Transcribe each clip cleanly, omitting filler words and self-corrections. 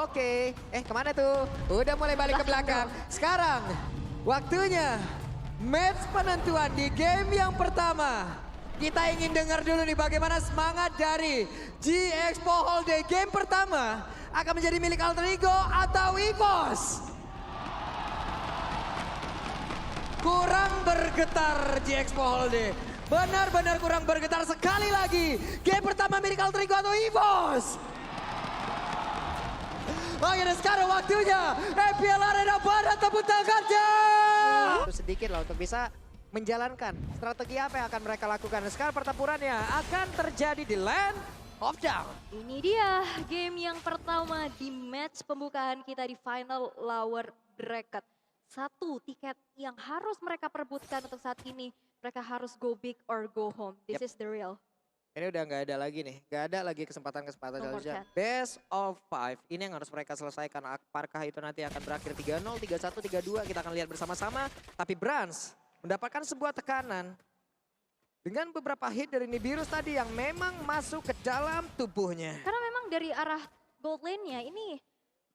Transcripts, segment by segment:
Oke, kemana tuh? Udah mulai balik ke belakang. Sekarang waktunya match penentuan di game yang pertama. Kita ingin dengar dulu nih bagaimana semangat dari G-Expo Holiday. Game pertama akan menjadi milik Alter Ego atau EVOS. Kurang bergetar G-Expo Holiday. Benar-benar kurang bergetar sekali lagi. Game pertama milik Alter Ego atau EVOS. Oke, dan sekarang waktunya MPL Arena pada tepuk tangannya. Sedikit lah untuk bisa menjalankan strategi apa yang akan mereka lakukan. Dan sekarang pertempurannya akan terjadi di Land of Down. Ini dia game yang pertama di match pembukaan kita di final lower bracket. Satu tiket yang harus mereka perebutkan untuk saat ini. Mereka harus go big or go home. This is the real. Ini udah nggak ada lagi nih, nggak ada lagi kesempatan-kesempatan selanjutnya. Best of 5, ini yang harus mereka selesaikan. Apakah itu nanti akan berakhir 3-0, 3-1, 3-2, kita akan lihat bersama-sama. Tapi Brans mendapatkan sebuah tekanan dengan beberapa hit dari Nibiru's tadi yang memang masuk ke dalam tubuhnya. Karena memang dari arah gold lane-nya ini,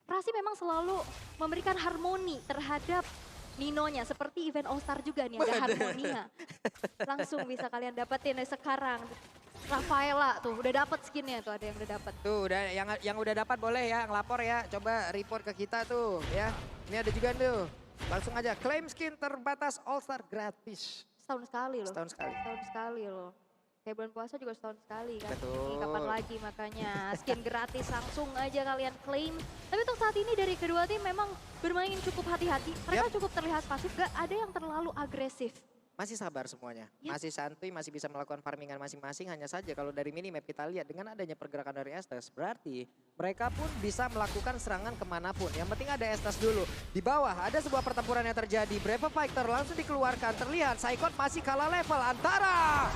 Prasi memang selalu memberikan harmoni terhadap Ninonya. Seperti event All-Star juga nih, ada harmonia. Langsung bisa kalian dapetin sekarang. Rafaela tuh udah dapat skinnya tuh, ada yang udah dapat. Tuh udah yang udah dapat boleh ya ngelapor ya, coba report ke kita tuh ya. Ini ada juga tuh. Langsung aja claim skin terbatas All Star gratis. Setahun sekali loh. Setahun sekali. Setahun sekali loh. Kayak bulan puasa juga setahun sekali kan. Betul. Ini kapan lagi makanya skin gratis langsung aja kalian claim. Tapi untuk saat ini dari kedua tim memang bermain cukup hati-hati. Mereka cukup terlihat pasif, gak ada yang terlalu agresif. Masih sabar semuanya, masih santuy, masih bisa melakukan farmingan masing-masing. Hanya saja kalau dari minimap kita lihat dengan adanya pergerakan dari Estes, berarti mereka pun bisa melakukan serangan kemanapun. Yang penting ada Estes dulu. Di bawah ada sebuah pertempuran yang terjadi, Brave Fighter langsung dikeluarkan. Terlihat Saikot masih kalah level antara...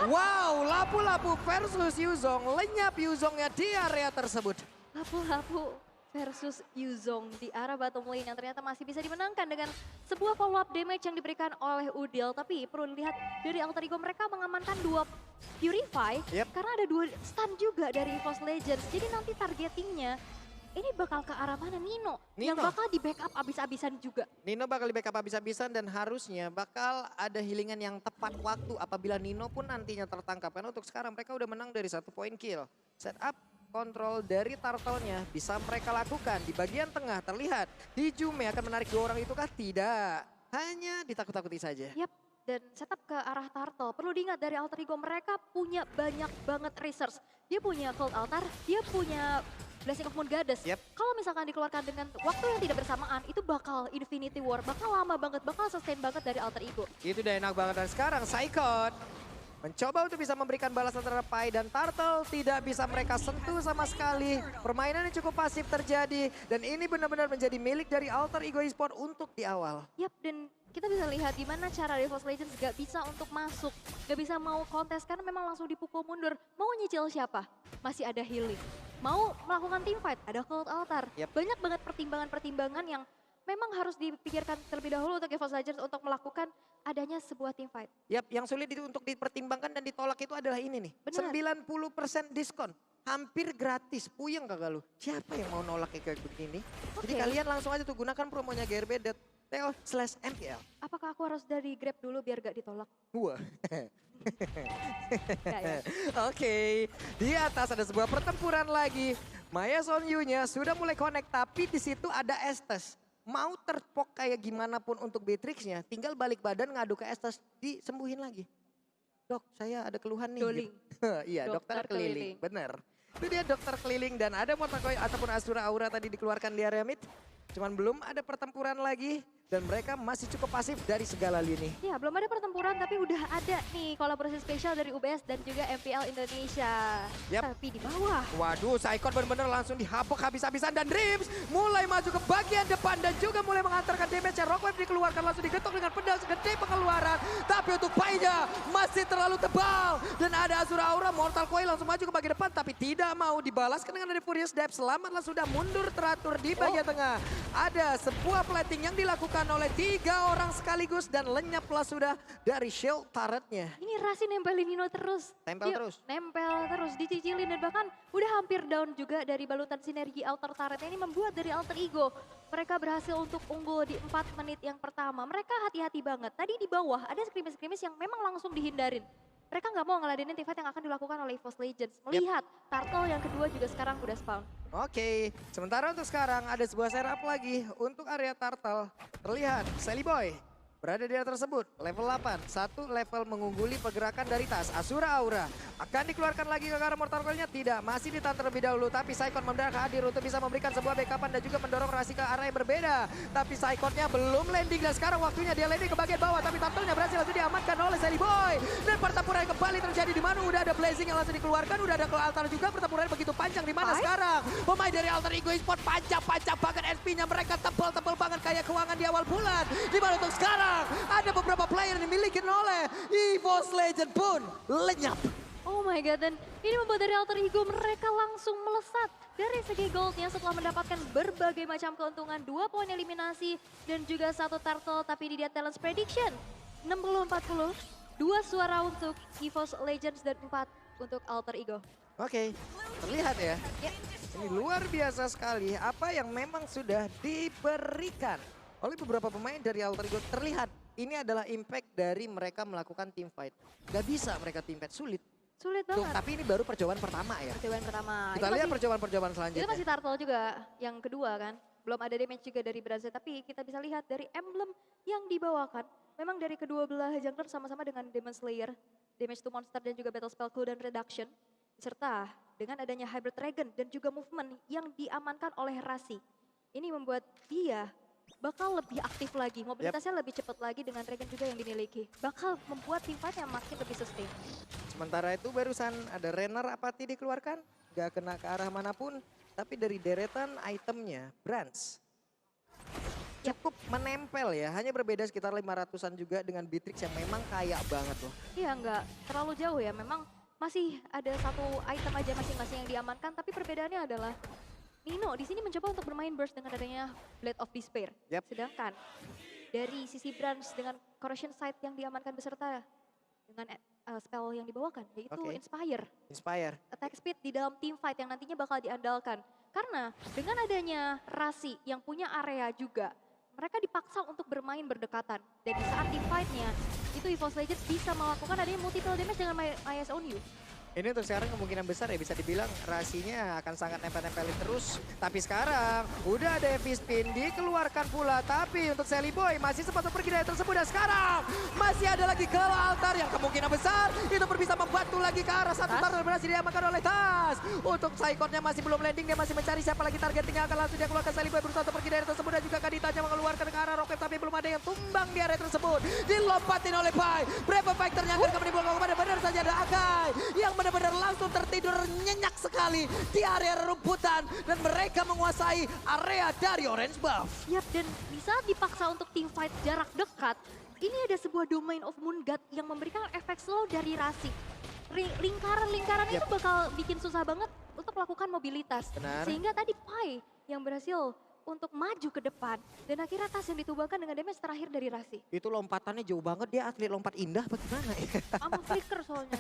Wow, Lapu-Lapu versus Yuzong, lenyap Yuzongnya di area tersebut. Lapu-Lapu versus Yuzong di arah bottom lane yang ternyata masih bisa dimenangkan dengan sebuah follow up damage yang diberikan oleh Udil. Tapi perlu dilihat dari Alter Ego mereka mengamankan 2 Purify karena ada 2 stun juga dari EVOS Legends. Jadi nanti targetingnya ini bakal ke arah mana? Nino yang bakal di backup abis-abisan juga. Nino bakal di backup abis-abisan dan harusnya bakal ada healingan yang tepat waktu apabila Nino pun nantinya tertangkap. Karena untuk sekarang mereka udah menang dari 1 point kill. Setup kontrol dari turtle-nya bisa mereka lakukan. Di bagian tengah terlihat Hijume akan menarik 2 orang itu kah? Tidak. Hanya ditakut-takuti saja. Yap, dan setup ke arah turtle. Perlu diingat dari Alter Ego mereka punya banyak banget resource. Dia punya Cold Altar, dia punya Blessing of Moon Goddess. Kalau misalkan dikeluarkan dengan waktu yang tidak bersamaan, itu bakal Infinity War. Bakal lama banget, bakal sustain banget dari Alter Ego. Itu udah enak banget. Dan sekarang Saikot mencoba untuk bisa memberikan balasan terhadap Pai dan Turtle tidak bisa mereka sentuh sama sekali. Permainan yang cukup pasif terjadi dan ini benar-benar menjadi milik dari Alter Ego Esports untuk di awal. Yap, dan kita bisa lihat di mana cara EVOS Legends gak bisa untuk masuk, gak bisa mau kontes karena memang langsung dipukul mundur. Mau nyicil siapa? Masih ada healing. Mau melakukan teamfight? Ada Cold Altar. Banyak banget pertimbangan-pertimbangan yang memang harus dipikirkan terlebih dahulu untuk EVOS Legends untuk melakukan adanya sebuah team fight. Yap, yang sulit untuk dipertimbangkan dan ditolak itu adalah ini nih. Benar. 90% diskon. Hampir gratis. Puyeng kagak lu? Siapa yang mau nolak kayak begini? Jadi kalian langsung aja tuh gunakan promonya GRB.TO/MPL. Apakah aku harus dari Grab dulu biar gak ditolak? Wah. Ya. Oke, di atas ada sebuah pertempuran lagi. Maya Sonyu-nya sudah mulai connect tapi di situ ada Estes. Mau terpok kayak gimana pun untuk Beatrix-nya, tinggal balik badan ngadu ke Estes, disembuhin lagi. Dok, saya ada keluhan nih. Doling. Gitu. Iya, dokter keliling. Bener. Itu dia dokter keliling dan ada Motakoi ataupun Asura Aura tadi dikeluarkan di area mid. Cuman belum ada pertempuran lagi. Dan mereka masih cukup pasif dari segala lini. Ya, belum ada pertempuran tapi udah ada nih kolaborasi spesial dari UBS dan juga MPL Indonesia. Tapi di bawah. Waduh, Saikot benar-benar langsung dihabok habis-habisan dan Dreams mulai maju ke bagian depan dan juga mulai mengantarkan damage-nya. Rockwave dikeluarkan langsung digetok dengan pedang segede pengeluaran. Tapi untuk Pai-nya masih terlalu tebal. Dan ada Asura Aura, Mortal Coil langsung maju ke bagian depan tapi tidak mau dibalaskan dengan dari Furious Depth. Selamatlah sudah mundur teratur di bagian tengah. Ada sebuah plating yang dilakukan oleh 3 orang sekaligus dan lenyaplah sudah dari shield turretnya. Ini Rasi nempelin Nino terus. Tempel Dia terus. Nempel terus, dicicilin dan bahkan udah hampir down juga dari balutan sinergi Alter Turret. Ini membuat dari Alter Ego mereka berhasil untuk unggul di 4 menit yang pertama. Mereka hati-hati banget. Tadi di bawah ada skirmish-skirmish yang memang langsung dihindarin. Mereka nggak mau ngeladenin teamfight yang akan dilakukan oleh EVOS Legends. Melihat Turtle yang kedua juga sekarang udah spawn. Oke, sementara untuk sekarang ada sebuah setup lagi untuk area Turtle. Terlihat Sally Boy berada di area tersebut, level 8. Satu level mengungguli pergerakan dari tas. Asura Aura akan dikeluarkan lagi ke arah Mortal Coil-nya? Tidak, masih ditahan terlebih dahulu. Tapi Saikon mendadak hadir untuk bisa memberikan sebuah backupan dan juga mendorong Rasi ke arah yang berbeda. Tapi Saikonnya belum landing dan sekarang waktunya dia landing ke bagian bawah. Tapi Turtle-nya berhasil langsung diamankan oleh Sally Boy. Dan pertempuran yang kembali terjadi di mana udah ada Blazing yang langsung dikeluarkan. Udah ada ke altar juga, pertempuran begitu panjang di mana sekarang. Pemain dari Alter Ego Esports panjang-panjang banget SP-nya. Mereka tebal-tebal banget kayak keuangan di awal bulan. Di mana untuk sekarang ada beberapa player yang dimiliki oleh EVOS Legends pun lenyap. Oh my god, dan ini membuat dari Alter Ego mereka langsung melesat dari segi goldnya setelah mendapatkan berbagai macam keuntungan. 2 poin eliminasi dan juga 1 turtle, tapi di dia talents prediction 60-40. 2 suara untuk EVOS Legends dan 4 untuk Alter Ego. Oke, terlihat ya. Ini luar biasa sekali apa yang memang sudah diberikan oleh beberapa pemain dari Alter Ego. Terlihat ini adalah impact dari mereka melakukan team fight. Gak bisa mereka team fight, sulit. Sulit Tuh, banget. tapi ini baru percobaan pertama ya. Percobaan pertama. Kita lihat percobaan-percobaan Itu selanjutnya. masih turtle juga yang kedua kan. Belum ada damage juga dari Brazil, tapi kita bisa lihat dari emblem yang dibawakan. Memang dari kedua belah jungler sama-sama dengan Demon Slayer, damage to monster dan juga battle spell cooldown reduction. Serta dengan adanya hybrid dragon dan juga movement yang diamankan oleh Rasi. Ini membuat dia bakal lebih aktif lagi, mobilitasnya lebih cepat lagi dengan dragon juga yang dimiliki. Bakal membuat team fight yang makin lebih sustain. Sementara itu barusan ada Renner Apathy dikeluarkan. Gak kena ke arah manapun. Tapi dari deretan itemnya, Brands cukup menempel ya. Hanya berbeda sekitar 500-an juga dengan Beatrix yang memang kaya banget loh. Iya, nggak terlalu jauh ya. Memang masih ada 1 item aja masing-masing yang diamankan. Tapi perbedaannya adalah Nino di sini mencoba untuk bermain burst dengan adanya Blade of Despair. Sedangkan dari sisi Brands dengan Corrosion Sight yang diamankan beserta dengan spell yang dibawakan, yaitu Inspire. Attack speed di dalam team fight yang nantinya bakal diandalkan. Karena dengan adanya Rasi yang punya area juga, mereka dipaksa untuk bermain berdekatan. Dan di saat team fight-nya, itu EVOS Legends bisa melakukan adanya multiple damage dengan My Eyes on You. Ini untuk sekarang kemungkinan besar ya bisa dibilang Rasinya akan sangat nempel-nempelin terus. Tapi sekarang udah ada heavy spin dikeluarkan pula. Tapi untuk Sally Boy masih sempat pergi dari tersebut. Dan sekarang masih ada lagi ke altar yang kemungkinan besar itu bisa membantu lagi ke arah satu turtle berhasil diamankan oleh Tas. Untuk Saikonnya masih belum landing, dia masih mencari siapa lagi targetnya akan langsung dia keluarkan. Sally Boy berusaha untuk pergi dari tersebut dan juga Kaditanya mengeluarkan ke arah roket tapi belum ada yang tumbang di area tersebut. Dilompatin oleh Pai. Brave Fighter-nya akan kembali bola kepada benar saja ada Akai yang benar-benar langsung tertidur nyenyak sekali di area rumputan dan mereka menguasai area dari Orange Buff. Yap, dan di saat dipaksa untuk team fight jarak dekat, ini ada sebuah Domain of Moon God yang memberikan efek slow dari Rasi. Lingkaran-lingkaran itu bakal bikin susah banget untuk melakukan mobilitas. Benar. Sehingga tadi Pai yang berhasil untuk maju ke depan. Dan akhirnya Tas yang ditumbangkan dengan damage terakhir dari Rasi. Itu lompatannya jauh banget, dia atlet lompat indah bagaimana ya? Sama flicker soalnya.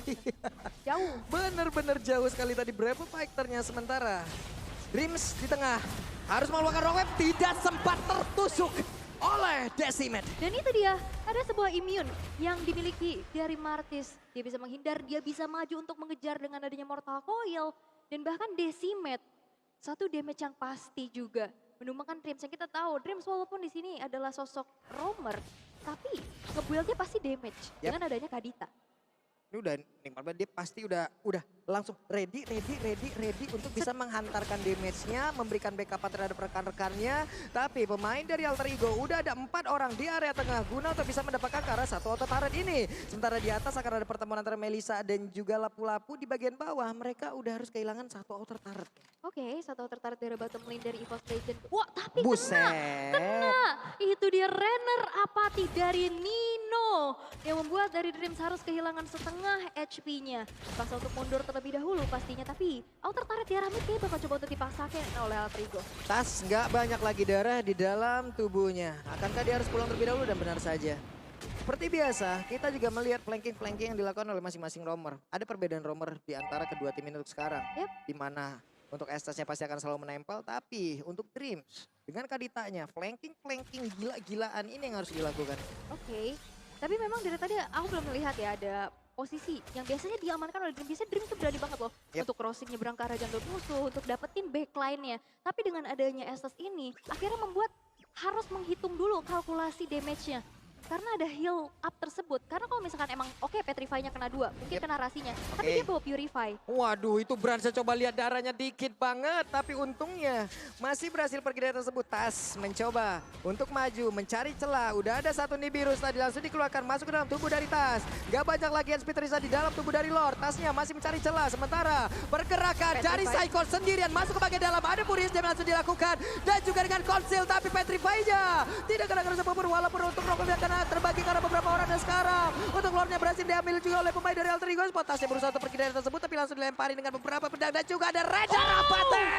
Jauh. Bener-bener jauh sekali tadi Brave Fighter-nya. Sementara Dreams di tengah harus mengeluarkan rock web, tidak sempat tertusuk oleh Decimate. Dan itu dia, ada sebuah immune yang dimiliki dari Martis. Dia bisa menghindar, dia bisa maju untuk mengejar dengan adanya Mortal Coil. Dan bahkan Decimate, 1 damage yang pasti juga. Menumbangkan Dreams yang kita tahu, Dreams walaupun di sini adalah sosok roamer, tapi nge-build-nya pasti damage dengan adanya Kadita. Ini udah nikmat banget, dia pasti udah langsung ready untuk bisa menghantarkan damage-nya, memberikan backup terhadap rekan-rekannya. Tapi pemain dari Alter Ego udah ada 4 orang di area tengah guna untuk bisa mendapatkan ke arah 1 auto turret ini. Sementara di atas akan ada pertemuan antara Melissa dan juga Lapu-Lapu. Di bagian bawah mereka udah harus kehilangan 1 auto turret. Oke, 1 auto turret dari bottom lane dari EVOS Legends. Wah, tapi Buset. kena. Itu dia Renner Apathy dari Nino yang membuat dari Dreams harus kehilangan setengah HP-nya. Pas untuk mundur terlebih dahulu pastinya. Tapi outer turret di arah mid kayaknya bakal coba untuk dipaksakan oleh Alter Ego. Tas nggak banyak lagi darah di dalam tubuhnya. Akankah dia harus pulang terlebih dahulu? Dan benar saja. Seperti biasa, kita juga melihat flanking-flanking yang dilakukan oleh masing-masing roamer. Ada perbedaan roamer di antara kedua tim ini untuk sekarang. Yep. Di mana untuk Estasnya pasti akan selalu menempel, tapi untuk Dreams dengan Kaditanya, flanking-flanking gila-gilaan ini yang harus dilakukan. Oke. Tapi memang dari tadi aku belum melihat ya ada posisi yang biasanya diamankan oleh Dream. Biasanya Dream tuh berani banget loh untuk crossing nyebrang ke arah jungle musuh, untuk dapetin backline-nya. Tapi dengan adanya Estes ini, akhirnya membuat harus menghitung dulu kalkulasi damage-nya. Karena ada heal up tersebut. Karena kalau misalkan emang oke Petrify-nya kena 2, mungkin kena rasinya. Tapi dia bawa Purify. Waduh, itu Brand saya coba lihat darahnya dikit banget. Tapi untungnya masih berhasil pergi dari tersebut. Tas mencoba untuk maju, mencari celah. Udah ada satu Nibirus tadi langsung dikeluarkan masuk ke dalam tubuh dari Tas. Gak banyak lagi speed Risa di dalam tubuh dari Lord. Tasnya masih mencari celah. Sementara pergerakan dari Psycho sendirian masuk ke bagian dalam. Ada Puris yang langsung dilakukan. Dan juga dengan Conceal, tapi Petrify-nya tidak kena apapun. Walaupun untuk Rokok karena terbagi karena beberapa orang, dan sekarang untuk Lordnya berhasil diambil juga oleh pemain dari Alter Ego. Tasnya berusaha untuk pergi dari tersebut tapi langsung dilempari dengan beberapa pedang dan juga ada Raja Rapate.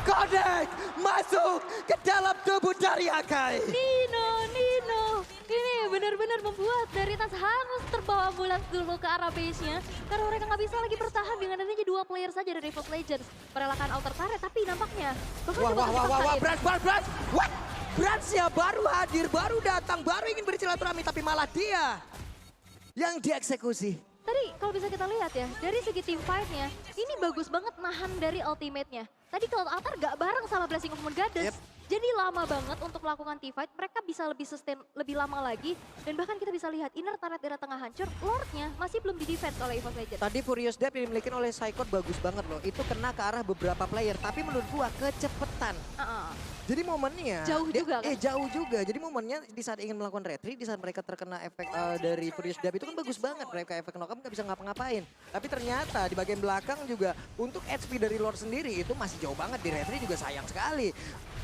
Konek masuk ke dalam tubuh dari Akai. Nino. Ini benar-benar membuat dari Tas harus terbawa ambulans dulu ke arah base-nya. Karena mereka nggak bisa lagi bertahan dengan adanya 2 player saja dari Force Legends. Merelakan outer turret, tapi nampaknya Wah, Brand. What? Brands-nya baru hadir, baru datang, baru ingin bersilaturahmi, tapi malah dia yang dieksekusi. Tadi kalau bisa kita lihat ya, dari segi team fight-nya, ini bagus banget nahan dari ultimate-nya. Tadi Cloud Altar gak bareng sama Blessing of Moon Goddess. Jadi lama banget untuk melakukan team fight, mereka bisa lebih sustain lebih lama lagi. Dan bahkan kita bisa lihat inner turret daerah tengah hancur, Lord-nya masih belum di-defense oleh EVOS Legends. Tadi Furious Death yang dimiliki oleh Psycho bagus banget loh. Itu kena ke arah beberapa player, tapi menurut gua kecepetan. Jadi momennya Jauh juga kan? Jauh juga. Jadi momennya di saat ingin melakukan retreat, di saat mereka terkena efek dari Furious Death itu kan bagus banget. Mereka efek knock up nggak bisa ngapa-ngapain. Tapi ternyata di bagian belakang juga untuk HP dari Lord sendiri itu masih jauh banget. Di retreat juga sayang sekali.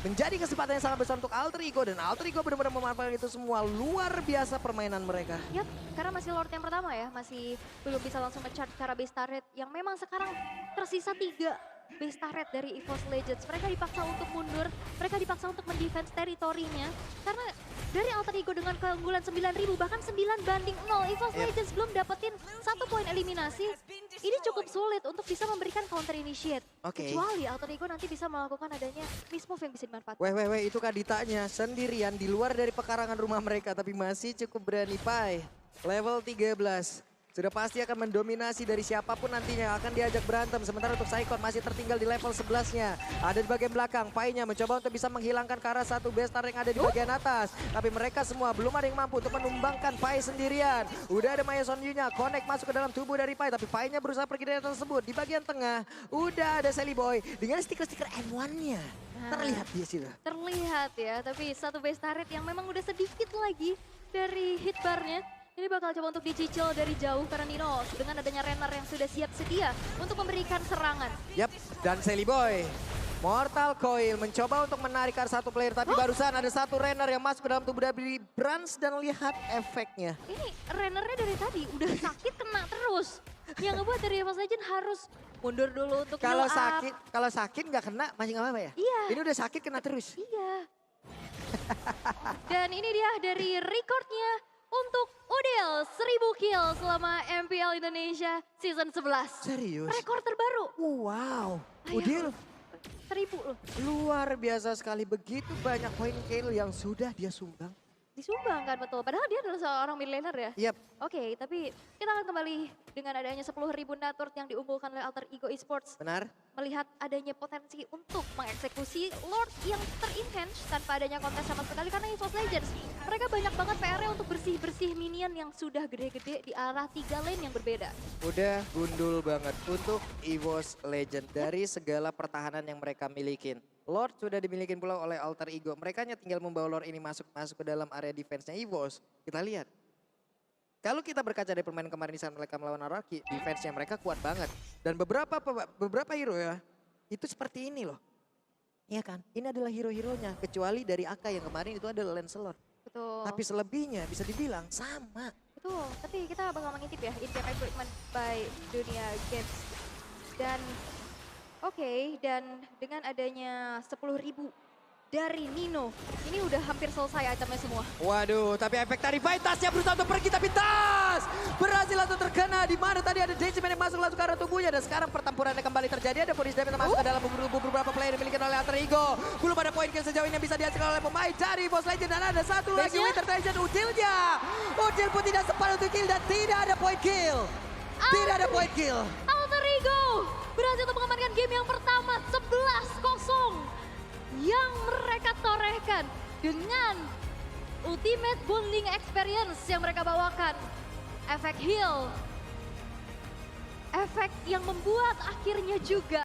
Menjadi kesempatan yang sangat besar untuk Alter Ego, dan Alter Ego benar-benar memanfaatkan itu semua. Luar biasa permainan mereka. Yap, karena masih Lord yang pertama ya, masih belum bisa langsung nge-charge cara base turret yang memang sekarang tersisa 3 base turret dari EVOS Legends. Mereka dipaksa untuk mundur, mereka dipaksa untuk mendefense teritorinya. Karena dari Alter Ego dengan keunggulan 9.000 bahkan 9-0, EVOS Legends belum dapetin 1 poin eliminasi. Ini cukup sulit untuk bisa memberikan counter initiate. Kecuali Alter Ego nanti bisa melakukan adanya miss move yang bisa dimanfaatkan. Weh, itu Kaditanya sendirian di luar dari pekarangan rumah mereka, tapi masih cukup berani. Pai, level 13. Sudah pasti akan mendominasi dari siapapun nantinya akan diajak berantem. Sementara untuk Saikon masih tertinggal di level 11-nya. Ada di bagian belakang, Pai-nya mencoba untuk bisa menghilangkan ke arah satu base star yang ada di bagian atas. Tapi mereka semua belum ada yang mampu untuk menumbangkan Pai sendirian. Udah ada Maya Son Yu-nya, connect masuk ke dalam tubuh dari Pai. Tapi Pai-nya berusaha pergi dari tersebut. Di bagian tengah, udah ada Sally Boy dengan stiker-stiker M1-nya. Terlihat dia sih. Terlihat ya, tapi satu base turret yang memang udah sedikit lagi dari hit bar-nya. Ini bakal coba untuk dicicil dari jauh karena Nino dengan adanya Renner yang sudah siap sedia untuk memberikan serangan. Yap, dan Sally Boy. Mortal Coil mencoba untuk menarik satu player, tapi barusan ada satu Renner yang masuk ke dalam tubuh dari Brands dan lihat efeknya. Ini Rennernya dari tadi udah sakit kena terus. Yang ngebuat dari EVOS Legends harus mundur dulu untuk kalau sakit nggak kena masih nggak apa-apa ya? Iya. Ini udah sakit kena terus. Iya. Dan ini dia dari recordnya untuk Udil 1000 kill selama MPL Indonesia season 11. Serius? Rekor terbaru. Wow, Ayo. Udil 1000 loh. luar biasa sekali, begitu banyak poin kill yang sudah dia sumbang. Disumbang kan betul, padahal dia adalah seorang mid laner ya. Yap. Oke, tapi kita akan kembali dengan adanya 10.000 net worth yang diunggulkan oleh Alter Ego Esports. Benar. Melihat adanya potensi untuk mengeksekusi Lord yang ter-enhance tanpa adanya kontes sama sekali karena EVOS Legends. Mereka banyak banget PR-nya untuk bersih-bersih minion yang sudah gede-gede di arah 3 lane yang berbeda. Udah gundul banget untuk EVOS Legend dari segala pertahanan yang mereka milikin. Lord sudah dimiliki pula oleh Alter Ego. Mereka hanya tinggal membawa Lord ini masuk ke dalam area defense-nya EVOS. Kita lihat. Kalau kita berkaca dari permainan kemarin di saat mereka melawan Araki, defense-nya mereka kuat banget. Dan beberapa hero ya, itu seperti ini loh. Iya kan? Ini adalah hero-heronya. Kecuali dari Aka yang kemarin itu adalah Lancelot. Betul. Tapi selebihnya bisa dibilang sama. Betul, tapi kita bakal mengintip ya in-game recruitment by Dunia Games Dan dan dengan adanya 10.000 dari Nino, ini udah hampir selesai itemnya semua. Waduh, tapi efek dari Vitasnya berusaha untuk pergi, tapi Tas berhasil langsung terkena. Di mana tadi ada Decimen yang masuk langsung ke arah tubuhnya. Dan sekarang pertempurannya kembali terjadi. Ada Boris Damage yang masuk ke dalam beberapa player yang dimiliki oleh Alter Ego. Belum ada poin kill sejauh ini yang bisa dihasilkan oleh pemain dari Boss Legend. Dan ada satu lagi Winter Treasure, Udilnya. Udil pun tidak sempat untuk kill dan tidak ada poin kill. Tidak ada poin kill. Alter Ego berhasil untuk mengamankan game yang pertama 11-0. Yang mereka torehkan dengan ultimate bonding experience yang mereka bawakan. Efek heal. Efek yang membuat akhirnya juga